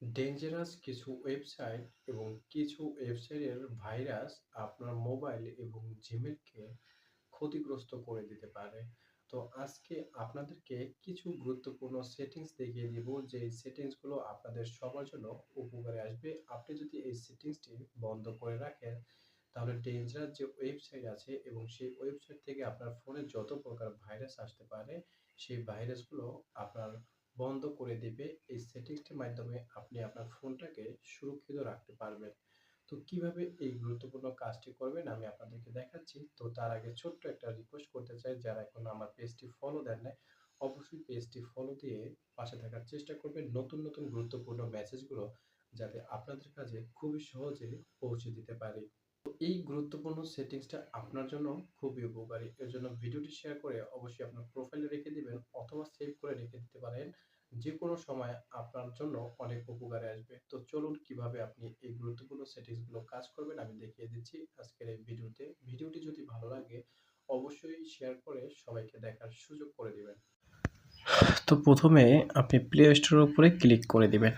Dangerous কিছু website এবং কিছু ওয়েবসাইটের ভাইরাস আপনার মোবাইল এবং জিমেলকে ক্ষতিগ্রস্ত করে দিতে পারে। তো আজকে আপনাদেরকে কিছু গুরুত্বপূর্ণ সেটিংস দেখিয়ে দিব, যে সেটিংসগুলো আপনাদের সবার জন্য উপকারে আসবে। আপনি যদি এই সেটিংসটি বন্ধ করে রাখেন, তাহলে ডেঞ্জারাস যে ওয়েবসাইট আছে এবং সেই ওয়েবসাইট থেকে আপনার ফোনে যত প্রকার ভাইরাস আসতে পারে, সেই ভাইরাসগুলো আপনার বন্ধ করে দিবে। এই সেটিংসটির মাধ্যমে আপনি আপনার ফোনটাকে সুরক্ষিত রাখতে পারবেন। তো কিভাবে এই গুরুত্বপূর্ণ কাজটি করবেন আমি আপনাদেরকে দেখাচ্ছি। তো তার আগে ছোট্ট একটা রিকোয়েস্ট করতে চাই, যারা এখন আমার পেজটি ফলো দেন নাই, অবশ্যই পেজটি ফলো দিয়ে পাশে থাকার চেষ্টা করবেন। নতুন নতুন গুরুত্বপূর্ণ মেসেজগুলো যাতে আপনাদের কাছে খুবই সহজে পৌঁছে দিতে পারি। এই গুরুত্বপূর্ণ সেটিংসটা আপনার জন্য খুবই উপকারী। এর জন্য ভিডিওটি শেয়ার করে অবশ্যই আপনার প্রোফাইলে রেখে দিবেন অথবা সেভ করে রেখে দিতে পারেন। যেকোনো সময় আপনার জন্য অনেক উপকারে আসবে। তো চলুন কিভাবে আপনি এই গুরুত্বপূর্ণ সেটিংস গুলো কাজ করবেন আমি দেখিয়ে দিচ্ছি আজকের এই ভিডিওতে। ভিডিওটি যদি ভালো লাগে অবশ্যই শেয়ার করে সবাইকে দেখার সুযোগ করে দিবেন। তো প্রথমে আপনি প্লে স্টোরের উপরে ক্লিক করে দিবেন।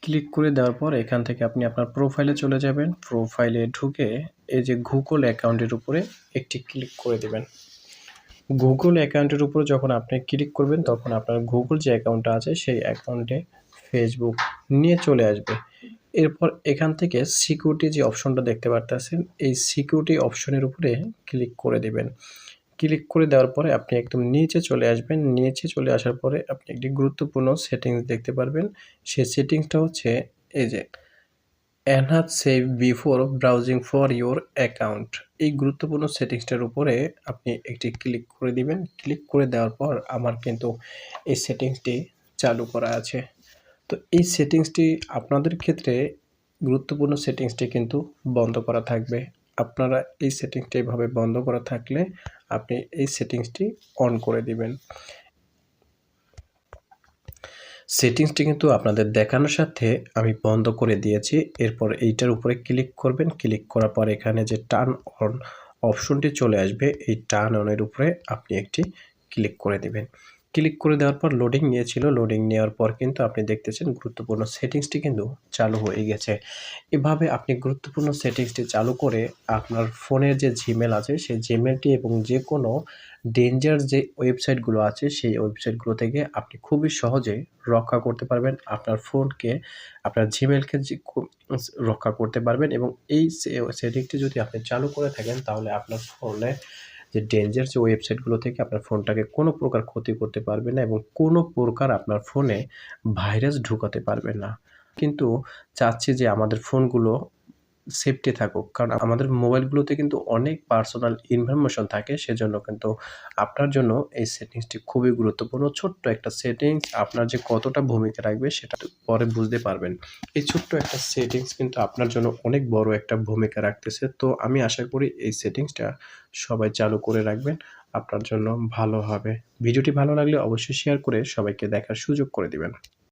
ক্লিক করে দেওয়ার পর এখান থেকে আপনি আপনার প্রোফাইলে চলে যাবেন। প্রোফাইলে ঢুকে এই যে গুগল অ্যাকাউন্টের উপরে একটি ক্লিক করে দিবেন। গুগল অ্যাকাউন্টের উপর যখন আপনি ক্লিক করবেন, তখন আপনার গুগল যে অ্যাকাউন্টটা আছে সেই অ্যাকাউন্টে ফেসবুক নিয়ে চলে আসবে। এরপর এখান থেকে সিকিউরিটি যে অপশনটা দেখতে পারতেছেন, এই সিকিউরিটি অপশনের উপরে ক্লিক করে দিবেন। ক্লিক করে দেওয়ার পরে আপনি একদম নিচে চলে আসবেন। নিচে চলে আসার পরে আপনি একটি গুরুত্বপূর্ণ সেটিংস দেখতে পারবেন। সেই সেটিংসটা হচ্ছে এই যে enhance save before browsing for your account. এই গুরুত্বপূর্ণ সেটিংসটার উপরে আপনি একটি ক্লিক করে দিবেন। ক্লিক করে দেওয়ার পর আমার কিন্তু এই সেটিংসটি চালু করা আছে। তো এই সেটিংসটি আপনাদের ক্ষেত্রে গুরুত্বপূর্ণ সেটিংসটি কিন্তু বন্ধ করা থাকবে। আপনারা এই সেটিংসটি এভাবে বন্ধ করা থাকলে আপনি এই সেটিংসটি অন করে দিবেন। সেটিংসটি কিন্তু আপনাদের দেখানোর সাথে আমি বন্ধ করে দিয়েছি। এরপর এইটার উপরে ক্লিক করবেন। ক্লিক করার পর এখানে যে টার্ন অন অপশনটি চলে আসবে, এই টার্ন অনের উপরে আপনি একটি ক্লিক করে দিবেন। ক্লিক করে দেওয়ার পর লোডিং নিয়েছিল। লোডিং নেওয়ার পর কিন্তু আপনি দেখতেছেন গুরুত্বপূর্ণ সেটিংসটি কিন্তু চালু হয়ে গেছে। এভাবে আপনি গুরুত্বপূর্ণ সেটিংসটি চালু করে আপনার ফোনের যে জিমেল আছে সেই জিমেলটি এবং যে কোনো ডেঞ্জার যে ওয়েবসাইটগুলো আছে সেই ওয়েবসাইটগুলো থেকে আপনি খুবই সহজে রক্ষা করতে পারবেন। আপনার ফোনকে, আপনার জিমেলকে রক্ষা করতে পারবেন এবং এই সেটিংসটি যদি আপনি চালু করে থাকেন, তাহলে আপনার ফোনে যে ডেঞ্জার যে ওয়েবসাইটগুলো থেকে আপনার ফোনটাকে কোনো প্রকার ক্ষতি করতে পারবে না এবং কোনো প্রকার আপনার ফোনে ভাইরাস ঢুকাতে পারবে না। কিন্তু চাচ্ছি যে আমাদের ফোনগুলো সেফটি থাকুক। কারণ আমাদের মোবাইলগুলোতে কিন্তু অনেক পার্সোনাল ইনফরমেশন থাকে। সেজন্য কিন্তু আপনার জন্য এই সেটিংসটি খুবই গুরুত্বপূর্ণ। ছোট্ট একটা সেটিংস আপনার যে কতটা ভূমিকা রাখবে সেটা পরে বুঝতে পারবেন। এই ছোট্ট একটা সেটিংস কিন্তু আপনার জন্য অনেক বড় একটা ভূমিকা রাখতেছে। তো আমি আশা করি এই সেটিংসটা সবাই চালু করে রাখবেন। আপনার জন্য ভালো হবে। ভিডিওটি ভালো লাগলে অবশ্যই শেয়ার করে সবাইকে দেখার সুযোগ করে দিবেন।